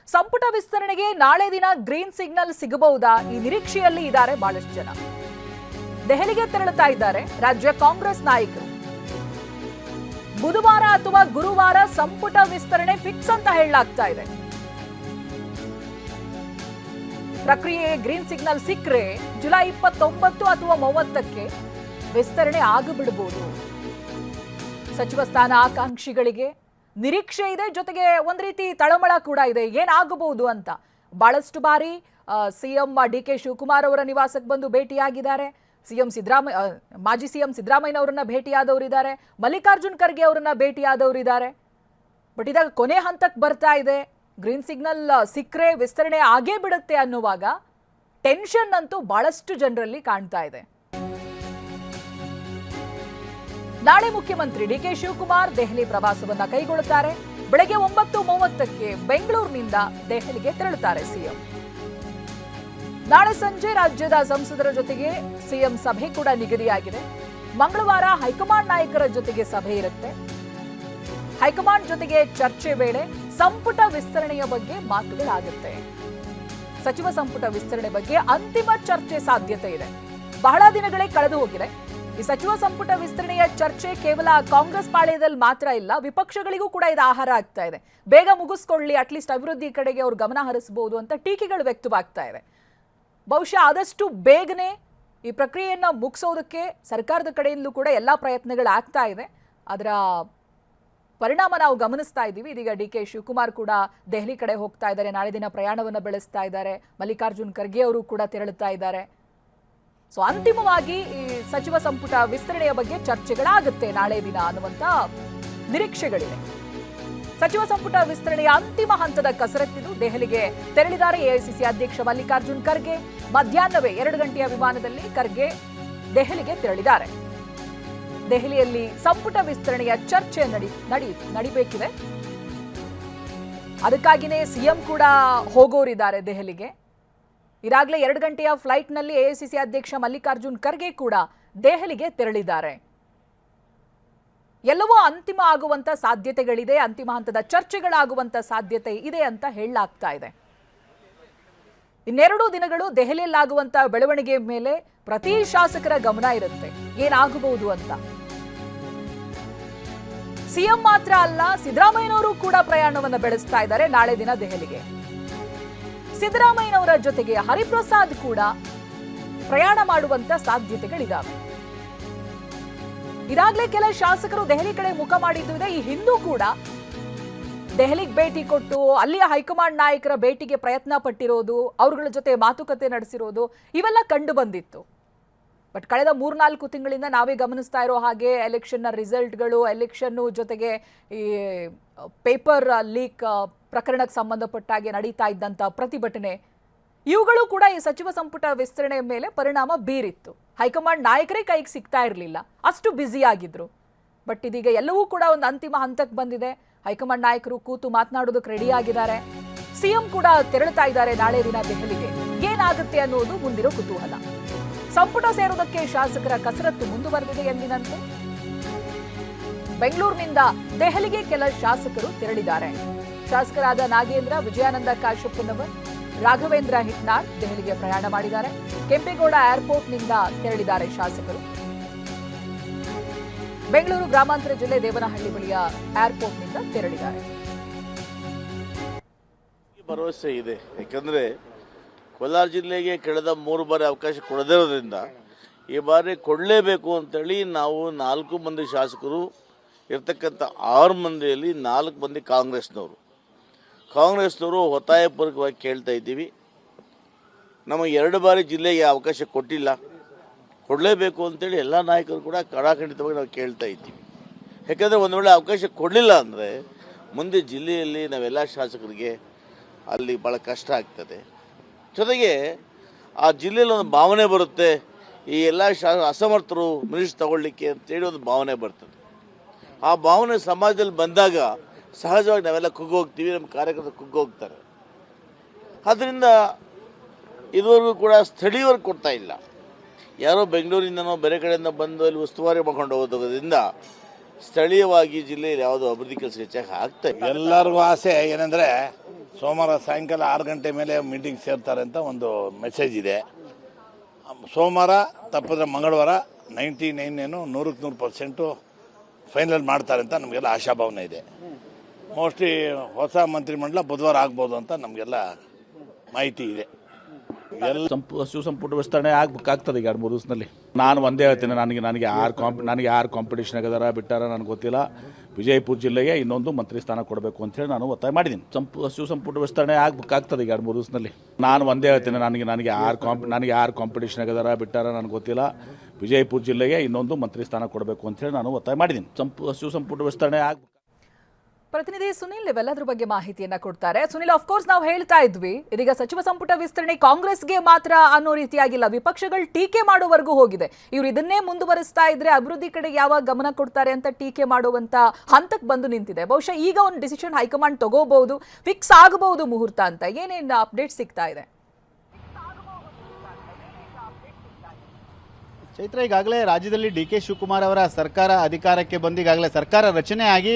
ಸಂಪುಟ ವಿಸ್ತರಣೆಗೆ ನಾಳೆ ದಿನ ಗ್ರೀನ್ ಸಿಗ್ನಲ್ ಸಿಗಬಹುದಾ ಈ ನಿರೀಕ್ಷೆಯಲ್ಲಿ ಇದ್ದಾರೆ ಬಹಳಷ್ಟು ಜನ. ದೆಹಲಿಗೆ ತೆರಳುತ್ತಾ ಇದ್ದಾರೆ ರಾಜ್ಯ ಕಾಂಗ್ರೆಸ್ ನಾಯಕರು. ಬುಧವಾರ ಅಥವಾ ಗುರುವಾರ ಸಂಪುಟ ವಿಸ್ತರಣೆ ಫಿಕ್ಸ್ ಅಂತ ಹೇಳಲಾಗ್ತಾ ಇದೆ. ಪ್ರಕ್ರಿಯೆ ಗ್ರೀನ್ ಸಿಗ್ನಲ್ ಸಿಕ್ಕರೆ ಜುಲೈ 29 ಅಥವಾ 30ಕ್ಕೆ ವಿಸ್ತರಣೆ ಆಗಿಬಿಡಬಹುದು. ಸಚಿವ ಸ್ಥಾನ ಆಕಾಂಕ್ಷಿಗಳಿಗೆ ನಿರೀಕ್ಷೆ ಇದೆ, ಜೊತೆಗೆ ಒಂದು ರೀತಿ ತಳಮಳ ಕೂಡ ಇದೆ, ಏನಾಗಬಹುದು ಅಂತ. ಬಹಳಷ್ಟು ಬಾರಿ ಸಿಎಂ ಡಿ.ಕೆ. ಶಿವಕುಮಾರ್ ಅವರ ನಿವಾಸಕ್ಕೆ ಬಂದು ಭೇಟಿಯಾಗಿದ್ದಾರೆ. ಮಾಜಿ ಸಿಎಂ ಸಿದ್ದರಾಮಯ್ಯನವರನ್ನ ಭೇಟಿಯಾದವರಿದ್ದಾರೆ, ಮಲ್ಲಿಕಾರ್ಜುನ್ ಖರ್ಗೆ ಅವರನ್ನ ಭೇಟಿಯಾದವರಿದ್ದಾರೆ. ಬಟ್ ಇದಾಗ ಕೊನೆ ಹಂತಕ್ಕೆ ಬರ್ತಾ ಇದೆ. ಗ್ರೀನ್ ಸಿಗ್ನಲ್ ಸಿಕ್ಕರೆ ವಿಸ್ತರಣೆ ಆಗೇ ಬಿಡುತ್ತೆ ಅನ್ನುವಾಗ ಟೆನ್ಷನ್ ಅಂತೂ ಬಹಳಷ್ಟು ಜನರಲ್ಲಿ ಕಾಣ್ತಾ ಇದೆ. ನಾಳೆ ಮುಖ್ಯಮಂತ್ರಿ ಡಿ.ಕೆ. ಶಿವಕುಮಾರ್ ದೆಹಲಿ ಪ್ರವಾಸವನ್ನ ಕೈಗೊಳ್ಳುತ್ತಾರೆ. ಬೆಳಗ್ಗೆ 9:30ಕ್ಕೆ ಬೆಂಗಳೂರಿನಿಂದ ದೆಹಲಿಗೆ ತೆರಳುತ್ತಾರೆ ಸಿಎಂ. ನಾಳೆ ಸಂಜೆ ರಾಜ್ಯದ ಸಂಸದರ ಜೊತೆಗೆ ಸಿಎಂ ಸಭೆ ಕೂಡ ನಿಗದಿಯಾಗಿದೆ. ಮಂಗಳವಾರ ಹೈಕಮಾಂಡ್ ನಾಯಕರ ಜೊತೆಗೆ ಸಭೆ ಇರುತ್ತೆ. ಹೈಕಮಾಂಡ್ ಜೊತೆಗೆ ಚರ್ಚೆ ವೇಳೆ ಸಂಪುಟ ವಿಸ್ತರಣೆಯ ಬಗ್ಗೆ ಮಾತುಗಳಾಗುತ್ತೆ. ಸಚಿವ ಸಂಪುಟ ವಿಸ್ತರಣೆ ಬಗ್ಗೆ ಅಂತಿಮ ಚರ್ಚೆ ಸಾಧ್ಯತೆ ಇದೆ. ಬಹಳ ದಿನಗಳೇ ಕಳೆದು ಹೋಗಿದೆ. ಈ ಸಚಿವ ಸಂಪುಟ ವಿಸ್ತರಣೆಯ ಚರ್ಚೆ ಕೇವಲ ಕಾಂಗ್ರೆಸ್ ಪಾಳ್ಯದಲ್ಲಿ ಮಾತ್ರ ಇಲ್ಲ, ವಿಪಕ್ಷಗಳಿಗೂ ಕೂಡ ಇದು ಆಹಾರ ಆಗ್ತಾ ಇದೆ. ಬೇಗ ಮುಗಿಸ್ಕೊಳ್ಳಿ, ಅಟ್ಲೀಸ್ಟ್ ಅಭಿವೃದ್ಧಿ ಕಡೆಗೆ ಅವರು ಗಮನ ಹರಿಸಬಹುದು ಅಂತ ಟೀಕೆಗಳು ವ್ಯಕ್ತವಾಗ್ತಾ ಇದೆ. ಬಹುಶಃ ಆದಷ್ಟು ಬೇಗನೆ ಈ ಪ್ರಕ್ರಿಯೆಯನ್ನು ಮುಗಿಸೋದಕ್ಕೆ ಸರ್ಕಾರದ ಕಡೆಯಿಂದಲೂ ಕೂಡ ಎಲ್ಲ ಪ್ರಯತ್ನಗಳಾಗ್ತಾ ಇದೆ. ಅದರ ಪರಿಣಾಮ ನಾವು ಗಮನಿಸ್ತಾ ಇದ್ದೀವಿ. ಇದೀಗ ಡಿ.ಕೆ. ಶಿವಕುಮಾರ್ ಕೂಡ ದೆಹಲಿ ಕಡೆ ಹೋಗ್ತಾ ಇದ್ದಾರೆ, ನಾಳೆ ದಿನ ಪ್ರಯಾಣವನ್ನು ಬೆಳೆಸ್ತಾ ಇದ್ದಾರೆ. ಮಲ್ಲಿಕಾರ್ಜುನ್ ಖರ್ಗೆ ಅವರು ಕೂಡ ತೆರಳುತ್ತಾ ಇದ್ದಾರೆ. ಸೊ ಅಂತಿಮವಾಗಿ ಈ ಸಚಿವ ಸಂಪುಟ ವಿಸ್ತರಣೆಯ ಬಗ್ಗೆ ಚರ್ಚೆಗಳಾಗುತ್ತೆ ನಾಳೆ ದಿನ ಅನ್ನುವಂತ ನಿರೀಕ್ಷೆಗಳಿವೆ. ಸಚಿವ ಸಂಪುಟ ವಿಸ್ತರಣೆಯ ಅಂತಿಮ ಹಂತದ ಕಸರತ್ತಿದು ದೆಹಲಿಗೆ ತೆರಳಿದ್ದಾರೆ ಎಐಸಿಸಿ ಅಧ್ಯಕ್ಷ ಮಲ್ಲಿಕಾರ್ಜುನ್ ಖರ್ಗೆ. ಮಧ್ಯಾಹ್ನವೇ 2 ಗಂಟೆಯ ವಿಮಾನದಲ್ಲಿ ಖರ್ಗೆ ದೆಹಲಿಗೆ ತೆರಳಿದ್ದಾರೆ. ದೆಹಲಿಯಲ್ಲಿ ಸಂಪುಟ ವಿಸ್ತರಣೆಯ ಚರ್ಚೆ ನಡಿಬೇಕಿದೆ. ಅದಕ್ಕಾಗಿಯೇ ಸಿಎಂ ಕೂಡ ಹೋಗೋರಿದ್ದಾರೆ ದೆಹಲಿಗೆ. ಈಗಾಗಲೇ 2 ಗಂಟೆಯ ಫ್ಲೈಟ್ನಲ್ಲಿ ಎಐಸಿಸಿ ಅಧ್ಯಕ್ಷ ಮಲ್ಲಿಕಾರ್ಜುನ್ ಖರ್ಗೆ ಕೂಡ ದೆಹಲಿಗೆ ತೆರಳಿದ್ದಾರೆ. ಎಲ್ಲವೂ ಅಂತಿಮ ಆಗುವಂತ ಸಾಧ್ಯತೆಗಳಿದೆ, ಅಂತಿಮ ಹಂತದ ಚರ್ಚೆಗಳಾಗುವಂತ ಸಾಧ್ಯತೆ ಇದೆ ಅಂತ ಹೇಳಲಾಗ್ತಾ ಇದೆ. ಇನ್ನೆರಡು ದಿನಗಳು ದೆಹಲಿಯಲ್ಲಾಗುವಂತ ಬೆಳವಣಿಗೆ ಮೇಲೆ ಪ್ರತಿ ಶಾಸಕರ ಗಮನ ಇರುತ್ತೆ, ಏನಾಗಬಹುದು ಅಂತ. ಸಿಎಂ ಮಾತ್ರ ಅಲ್ಲ, ಸಿದ್ದರಾಮಯ್ಯನವರು ಕೂಡ ಪ್ರಯಾಣವನ್ನು ಬೆಳೆಸ್ತಾ ಇದ್ದಾರೆ ನಾಳೆ ದಿನ ದೆಹಲಿಗೆ. ಸಿದ್ದರಾಮಯ್ಯನವರ ಜೊತೆಗೆ ಹರಿಪ್ರಸಾದ್ ಕೂಡ ಪ್ರಯಾಣ ಮಾಡುವಂತ ಸಾಧ್ಯತೆಗಳಿದಾವೆ. ಇದಾಗಲೇ ಕೆಲ ಶಾಸಕರು ದೆಹಲಿ ಕಡೆ ಮುಖ ಮಾಡಿದ್ದು ಇದೆ. ಈ ಹಿಂದೂ ಕೂಡ ದೆಹಲಿಗೆ ಭೇಟಿ ಕೊಟ್ಟು ಅಲ್ಲಿಯ ಹೈಕಮಾಂಡ್ ನಾಯಕರ ಭೇಟಿಗೆ ಪ್ರಯತ್ನ ಪಟ್ಟಿರೋದು, ಅವರುಗಳ ಜೊತೆ ಮಾತುಕತೆ ನಡೆಸಿರೋದು ಇವೆಲ್ಲ ಕಂಡು ಬಂದಿತ್ತು. ಬಟ್ ಕಳೆದ 3-4 ತಿಂಗಳಿಂದ ನಾವೇ ಗಮನಿಸ್ತಾ ಇರೋ ಹಾಗೆ ಎಲೆಕ್ಷನ್ನ ರಿಸಲ್ಟ್ಗಳು, ಎಲೆಕ್ಷನ್ ಜೊತೆಗೆ ಈ ಪೇಪರ್ ಲೀಕ್ ಪ್ರಕರಣಕ್ಕೆ ಸಂಬಂಧಪಟ್ಟ ಹಾಗೆ ನಡೀತಾ ಇದ್ದಂಥ ಪ್ರತಿಭಟನೆ, ಇವುಗಳು ಕೂಡ ಈ ಸಚಿವ ಸಂಪುಟ ವಿಸ್ತರಣೆಯ ಮೇಲೆ ಪರಿಣಾಮ ಬೀರಿತ್ತು. ಹೈಕಮಾಂಡ್ ನಾಯಕರೇ ಕೈಗೆ ಸಿಗ್ತಾ ಇರಲಿಲ್ಲ, ಅಷ್ಟು ಬ್ಯುಸಿ ಆಗಿದ್ರು. ಬಟ್ ಇದೀಗ ಎಲ್ಲವೂ ಕೂಡ ಒಂದು ಅಂತಿಮ ಹಂತಕ್ಕೆ ಬಂದಿದೆ. ಹೈಕಮಾಂಡ್ ನಾಯಕರು ಕೂತು ಮಾತನಾಡೋದಕ್ಕೆ ರೆಡಿ ಆಗಿದ್ದಾರೆ. ಸಿಎಂ ಕೂಡ ತೆರಳುತ್ತಾ ಇದ್ದಾರೆ ನಾಳೆ ದಿನ ದೆಹಲಿಗೆ. ಏನಾಗುತ್ತೆ ಅನ್ನೋದು ಮುಂದಿರೋ ಕುತೂಹಲ. ಸಂಪುಟ ಸೇರೋದಕ್ಕೆ ಶಾಸಕರ ಕಸರತ್ತು ಮುಂದುವರೆದಿದೆ ಎಂದಿನಂತೆ. ಬೆಂಗಳೂರಿನಿಂದ ದೆಹಲಿಗೆ ಕೆಲ ಶಾಸಕರು ತೆರಳಿದ್ದಾರೆ. ಶಾಸಕರಾದ ನಾಗೇಂದ್ರ, ವಿಜಯಾನಂದ ಕಾಶ್ಯಪ್ಪನವರ್, ರಾಘವೇಂದ್ರ ಹಿಟ್ನಾಳ್ ದೆಹಲಿಗೆ ಪ್ರಯಾಣ ಮಾಡಿದ್ದಾರೆ. ಕೆಂಪೇಗೌಡ ಏರ್ಪೋರ್ಟ್ನಿಂದ ತೆರಳಿದ್ದಾರೆ ಶಾಸಕರು. ಬೆಂಗಳೂರು ಗ್ರಾಮಾಂತರ ಜಿಲ್ಲೆ ದೇವನಹಳ್ಳಿ ಬಳಿಯ ಏರ್ಪೋರ್ಟ್ನಿಂದ ತೆರಳಿದ್ದಾರೆ. ಭರವಸೆ ಇದೆ, ಯಾಕಂದ್ರೆ ಕೋಲಾರ ಜಿಲ್ಲೆಗೆ ಕಳೆದ 3 ಬಾರಿ ಅವಕಾಶ ಕೊಡದಿರೋದ್ರಿಂದ ಈ ಬಾರಿ ಕೊಡಲೇಬೇಕು ಅಂತೇಳಿ ನಾವು 4 ಮಂದಿ ಶಾಸಕರು ಇರ್ತಕ್ಕಂಥ 6 ಮಂದಿಯಲ್ಲಿ 4 ಮಂದಿ ಕಾಂಗ್ರೆಸ್ನವರು ಒತ್ತಾಯಪೂರ್ವಕವಾಗಿ ಕೇಳ್ತಾ ಇದ್ದೀವಿ. ನಮಗೆ 2 ಬಾರಿ ಜಿಲ್ಲೆಗೆ ಅವಕಾಶ ಕೊಟ್ಟಿಲ್ಲ, ಕೊಡಲೇಬೇಕು ಅಂತೇಳಿ ಎಲ್ಲ ನಾಯಕರು ಕೂಡ ಕಡಾಖಂಡಿತವಾಗಿ ನಾವು ಕೇಳ್ತಾ ಇದ್ದೀವಿ. ಯಾಕಂದರೆ ಒಂದು ವೇಳೆ ಅವಕಾಶ ಕೊಡಲಿಲ್ಲ ಅಂದರೆ ಮುಂದೆ ಜಿಲ್ಲೆಯಲ್ಲಿ ನಾವೆಲ್ಲ ಶಾಸಕರಿಗೆ ಅಲ್ಲಿ ಭಾಳ ಕಷ್ಟ ಆಗ್ತದೆ. ಜೊತೆಗೆ ಆ ಜಿಲ್ಲೆಯಲ್ಲಿ ಒಂದು ಭಾವನೆ ಬರುತ್ತೆ, ಈ ಎಲ್ಲ ಅಸಮರ್ಥರು ಮಿನಿಸ್ಟರ್ ತಗೊಳ್ಳಿಕ್ಕೆ ಅಂತೇಳಿ ಒಂದು ಭಾವನೆ ಬರ್ತದೆ. ಆ ಭಾವನೆ ಸಮಾಜದಲ್ಲಿ ಬಂದಾಗ ಸಹಜವಾಗಿ ನಾವೆಲ್ಲ ಕುಗ್ಗೋಗ್ತೀವಿ, ನಮ್ಮ ಕಾರ್ಯಕರ್ತರು ಕುಗ್ಗೋಗ್ತಾರೆ. ಆದ್ದರಿಂದ ಇದುವರೆಗೂ ಕೂಡ ಸ್ಥಳೀಯರು ಕೊಡ್ತಾ ಇಲ್ಲ. ಯಾರೋ ಬೆಂಗಳೂರಿಂದನೋ ಬೇರೆ ಕಡೆಯಿಂದ ಬಂದು ಅಲ್ಲಿ ಉಸ್ತುವಾರಿ ಮಾಡ್ಕೊಂಡು ಹೋಗೋದ್ರಿಂದ ಸ್ಥಳೀಯವಾಗಿ ಜಿಲ್ಲೆಯಲ್ಲಿ ಯಾವುದು ಅಭಿವೃದ್ಧಿ ಕೆಲಸ ಹೆಚ್ಚಾಗಿ ಆಗ್ತಾ ಇದೆ. ಎಲ್ಲರಿಗೂ ಆಸೆ ಏನಂದರೆ ಸೋಮವಾರ ಸಾಯಂಕಾಲ 6 ಗಂಟೆ ಮೇಲೆ ಮೀಟಿಂಗ್ ಸೇರ್ತಾರೆ ಅಂತ ಒಂದು ಮೆಸೇಜ್ ಇದೆ. ಸೋಮವಾರ ತಪ್ಪಿದ್ರೆ ಮಂಗಳವಾರ 100% ಫೈನಲ್ ಮಾಡ್ತಾರೆ ಅಂತ ನಮಗೆಲ್ಲ ಆಶಾಭಾವನೆ ಇದೆ. ಮೋಸ್ಟ್ಲಿ ಹೊಸ ಮಂತ್ರಿಮಂಡಲ ಬುಧವಾರ ಆಗ್ಬೋದು ಅಂತ ನಮಗೆಲ್ಲ ಮಾಹಿತಿ ಇದೆ. ಸಚಿವ ಸಂಪುಟ ವಿಸ್ತರಣೆ ಆಗ್ತದೆ ಈಗ 2-3 ದಿವಸದಲ್ಲಿ. ನಾನು ಒಂದೇ ಹೇಳ್ತೀನಿ, ನನಗೆ ಯಾರು ಕಾಂಪಿಟೇಷನ್ ಆಗದಾರ ಬಿಟ್ಟಾರ ನನಗೆ ಗೊತ್ತಿಲ್ಲ. ವಿಜಯಪುರ ಜಿಲ್ಲೆಗೆ ಇನ್ನೊಂದು ಮಂತ್ರಿ ಸ್ಥಾನ ಕೊಡಬೇಕು ಅಂತೇಳಿ ನಾನು ಒತ್ತಾಯ ಮಾಡಿದ್ದೀನಿ. ಸಚಿವ ಸಂಪುಟ ವಿಸ್ತರಣೆ ಆಗ್ತದೆ ಈಗ 2-3 ದಿವಸದಲ್ಲಿ. ನಾನು ಒಂದೇ ಹೇಳ್ತೀನಿ, ನನಗೆ ಯಾರು ಕಾಂಪಿಟೇಷನ್ ಆಗದಾರ ಬಿಟ್ಟಾರ ನನಗೆ ಗೊತ್ತಿಲ್ಲ. ವಿಜಯಪುರ ಜಿಲ್ಲೆಗೆ ಇನ್ನೊಂದು ಮಂತ್ರಿ ಸ್ಥಾನ ಕೊಡಬೇಕು ಅಂತೇಳಿ ನಾನು ಒತ್ತಾಯ ಮಾಡಿದ್ದೀನಿ. ಸಚಿವ ಸಂಪುಟ ವಿಸ್ತರಣೆ ಪ್ರತಿನಿಧಿ ಸುನಿಲ್ ಇವೆಲ್ಲದ್ರ ಬಗ್ಗೆ ಮಾಹಿತಿಯನ್ನ ಕೊಡ್ತಾರೆ. ಸುನಿಲ್, ಆಫ್ಕೋರ್ಸ್ ನಾವು ಹೇಳ್ತಾ ಇದ್ವಿ ಇದೀಗ ಸಚಿವ ಸಂಪುಟ ವಿಸ್ತರಣೆ ಕಾಂಗ್ರೆಸ್ಗೆ ಮಾತ್ರ ಅನ್ನೋ ರೀತಿಯಾಗಿಲ್ಲ, ವಿಪಕ್ಷಗಳು ಟೀಕೆ ಮಾಡುವವರೆಗೂ ಹೋಗಿದೆ. ಇವರು ಇದನ್ನೇ ಮುಂದುವರಿಸ್ತಾ ಇದ್ರೆ ಅಭಿವೃದ್ಧಿ ಕಡೆ ಯಾವಾಗ ಗಮನ ಕೊಡ್ತಾರೆ ಅಂತ ಟೀಕೆ ಮಾಡುವಂತ ಹಂತಕ್ಕೆ ಬಂದು ನಿಂತಿದೆ. ಬಹುಶಃ ಈಗ ಒಂದು ಡಿಸಿಷನ್ ಹೈಕಮಾಂಡ್ ತಗೋಬಹುದು, ಫಿಕ್ಸ್ ಆಗಬಹುದು ಮುಹೂರ್ತ ಅಂತ. ಏನೇನು ಅಪ್ಡೇಟ್ ಸಿಗ್ತಾ ಇದೆ? ಚೈತ್ರ, ಈಗಾಗಲೇ ರಾಜ್ಯದಲ್ಲಿ ಡಿ.ಕೆ. ಶಿವಕುಮಾರ್ ಅವರ ಸರ್ಕಾರ ಅಧಿಕಾರಕ್ಕೆ ಬಂದು ಈಗಾಗಲೇ ಸರ್ಕಾರ ರಚನೆ ಆಗಿ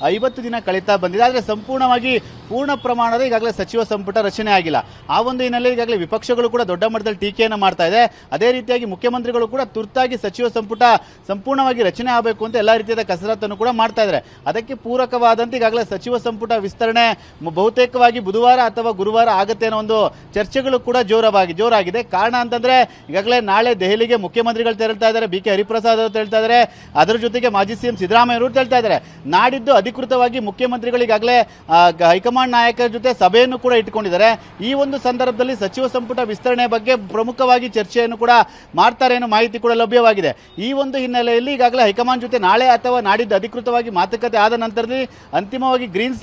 50 ದಿನ ಕಳೀತಾ ಬಂದಿದೆ. ಆದರೆ ಸಂಪೂರ್ಣವಾಗಿ ಪೂರ್ಣ ಪ್ರಮಾಣದ ಈಗಾಗಲೇ ಸಚಿವ ಸಂಪುಟ ರಚನೆ ಆಗಿಲ್ಲ. ಆ ಒಂದು ಹಿನ್ನೆಲೆ ಈಗಾಗಲೇ ವಿಪಕ್ಷಗಳು ಕೂಡ ದೊಡ್ಡ ಮಟ್ಟದಲ್ಲಿ ಟೀಕೆಯನ್ನು ಮಾಡ್ತಾ ಇದೆ. ಅದೇ ರೀತಿಯಾಗಿ ಮುಖ್ಯಮಂತ್ರಿಗಳು ಕೂಡ ತುರ್ತಾಗಿ ಸಚಿವ ಸಂಪುಟ ಸಂಪೂರ್ಣವಾಗಿ ರಚನೆ ಆಗಬೇಕು ಅಂತ ಎಲ್ಲ ರೀತಿಯಾದ ಕಸರತ್ತನ್ನು ಕೂಡ ಮಾಡ್ತಾ ಇದ್ದಾರೆ. ಅದಕ್ಕೆ ಪೂರಕವಾದಂತೆ ಈಗಾಗಲೇ ಸಚಿವ ಸಂಪುಟ ವಿಸ್ತರಣೆ ಬಹುತೇಕವಾಗಿ ಬುಧವಾರ ಅಥವಾ ಗುರುವಾರ ಆಗುತ್ತೆ ಅನ್ನೋ ಒಂದು ಚರ್ಚೆಗಳು ಕೂಡ ಜೋರಾಗಿದೆ. ಕಾರಣ ಅಂತಂದ್ರೆ ಈಗಾಗಲೇ ನಾಳೆ ದೆಹಲಿಗೆ ಮುಖ್ಯಮಂತ್ರಿಗಳು ತೆರಳ್ತಾ ಇದ್ದಾರೆ. ಬಿ.ಕೆ. ಹರಿಪ್ರಸಾದ್ ಅವರು ತೆರಳ್ತಾ ಇದ್ದಾರೆ. ಅದರ ಜೊತೆಗೆ ಮಾಜಿ ಸಿಎಂ ಸಿದ್ದರಾಮಯ್ಯ ಅವರು ತೆರಳ್ತಾ ಇದ್ದಾರೆ. ನಾಡಿದ್ದು ಅಧಿಕೃತವಾಗಿ ಮುಖ್ಯಮಂತ್ರಿಗಳು ಈಗಾಗಲೇ ಹೈಕಮಾಂಡ್ ನಾಯಕರ ಜೊತೆ ಸಭೆಯನ್ನು ಕೂಡ ಇಟ್ಟುಕೊಂಡಿದ್ದಾರೆ. ಈ ಒಂದು ಸಂದರ್ಭದಲ್ಲಿ ಸಚಿವ ಸಂಪುಟ ವಿಸ್ತರಣೆ ಬಗ್ಗೆ ಪ್ರಮುಖವಾಗಿ ಚರ್ಚೆಯನ್ನು ಕೂಡ ಮಾಡ್ತಾರೆ ಅನ್ನೋ ಮಾಹಿತಿ ಕೂಡ ಲಭ್ಯವಾಗಿದೆ. ಈ ಒಂದು ಹಿನ್ನೆಲೆಯಲ್ಲಿ ಈಗಾಗಲೇ ಹೈಕಮಾಂಡ್ ಜೊತೆ ನಾಳೆ ಅಥವಾ ನಾಡಿದ್ದು ಅಧಿಕೃತವಾಗಿ ಮಾತುಕತೆ ಆದ ನಂತರದಲ್ಲಿ ಅಂತಿಮವಾಗಿ ಗ್ರೀನ್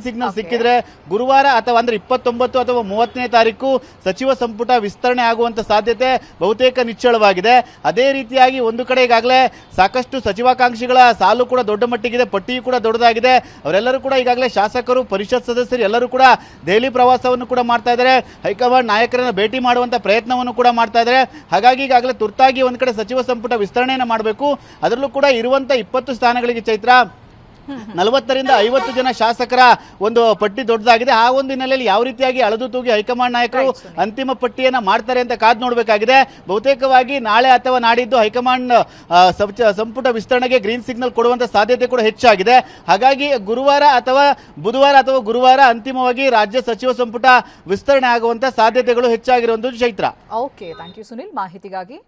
ಸಿಗ್ನಲ್ ಸಿಕ್ಕಿದ್ರೆ ಗುರುವಾರ ಅಥವಾ ಅಂದ್ರೆ 29 ಅಥವಾ 30ನೇ ತಾರೀಕು ಸಚಿವ ಸಂಪುಟ ವಿಸ್ತರಣೆ ಆಗುವಂತ ಸಾಧ್ಯತೆ ಬಹುತೇಕ ನಿಚ್ಚಳವಾಗಿದೆ. ಅದೇ ರೀತಿಯಾಗಿ ಒಂದು ಕಡೆ ಈಗಾಗಲೇ ಸಾಕಷ್ಟು ಸಚಿವಾಕಾಂಕ್ಷಿಗಳ ಸಾಲು ಕೂಡ ದೊಡ್ಡ ಮಟ್ಟಿಗಿದೆ, ಪಟ್ಟಿಯೂ ಕೂಡ ದೊಡ್ಡದಾಗಿದೆ. ಅವರೆಲ್ಲರೂ ಕೂಡ ಈಗಾಗಲೇ ಶಾಸಕರು, ಪರಿಷತ್ ಸದಸ್ಯರು ಎಲ್ಲರೂ ಕೂಡ ದೆಹಲಿ ಪ್ರವಾಸವನ್ನು ಕೂಡ ಮಾಡ್ತಾ ಇದ್ದಾರೆ. ಹೈಕಮಾಂಡ್ ನಾಯಕರನ್ನು ಭೇಟಿ ಮಾಡುವಂತ ಪ್ರಯತ್ನವನ್ನು ಕೂಡ ಮಾಡ್ತಾ ಇದ್ದಾರೆ. ಹಾಗಾಗಿ ಈಗಾಗಲೇ ತುರ್ತಾಗಿ ಒಂದು ಕಡೆ ಸಚಿವ ಸಂಪುಟ ವಿಸ್ತರಣೆಯನ್ನು ಮಾಡಬೇಕು. ಅದರಲ್ಲೂ ಕೂಡ ಇರುವಂತ 20 ಸ್ಥಾನಗಳಿಗೆ ಚೈತ್ರ 40ರಿಂದ 50 ಜನ ಶಾಸಕರ ಒಂದು ಪಟ್ಟಿ ದೊಡ್ಡದಾಗಿದೆ. ಆ ಒಂದು ಹಿನ್ನೆಲೆಯಲ್ಲಿ ಯಾವ ರೀತಿಯಾಗಿ ಅಳದು ತೂಗಿ ಹೈಕಮಾಂಡ್ ನಾಯಕರು ಅಂತಿಮ ಪಟ್ಟಿಯನ್ನ ಮಾಡ್ತಾರೆ ಅಂತ ಕಾದು ನೋಡಬೇಕಾಗಿದೆ. ಬಹುತೇಕವಾಗಿ ನಾಳೆ ಅಥವಾ ನಾಡಿದ್ದು ಹೈಕಮಾಂಡ್ ಸಂಪುಟ ವಿಸ್ತರಣೆಗೆ ಗ್ರೀನ್ ಸಿಗ್ನಲ್ ಕೊಡುವಂತ ಸಾಧ್ಯತೆ ಕೂಡ ಹೆಚ್ಚಾಗಿದೆ. ಹಾಗಾಗಿ ಗುರುವಾರ ಅಥವಾ ಬುಧವಾರ ಅಥವಾ ಗುರುವಾರ ಅಂತಿಮವಾಗಿ ರಾಜ್ಯ ಸಚಿವ ಸಂಪುಟ ವಿಸ್ತರಣೆ ಆಗುವಂತ ಸಾಧ್ಯತೆಗಳು ಹೆಚ್ಚಾಗಿರುವಂತದ್ದು Chaitra. Okay, thank you Sunil ಮಾಹಿತಿಗಾಗಿ.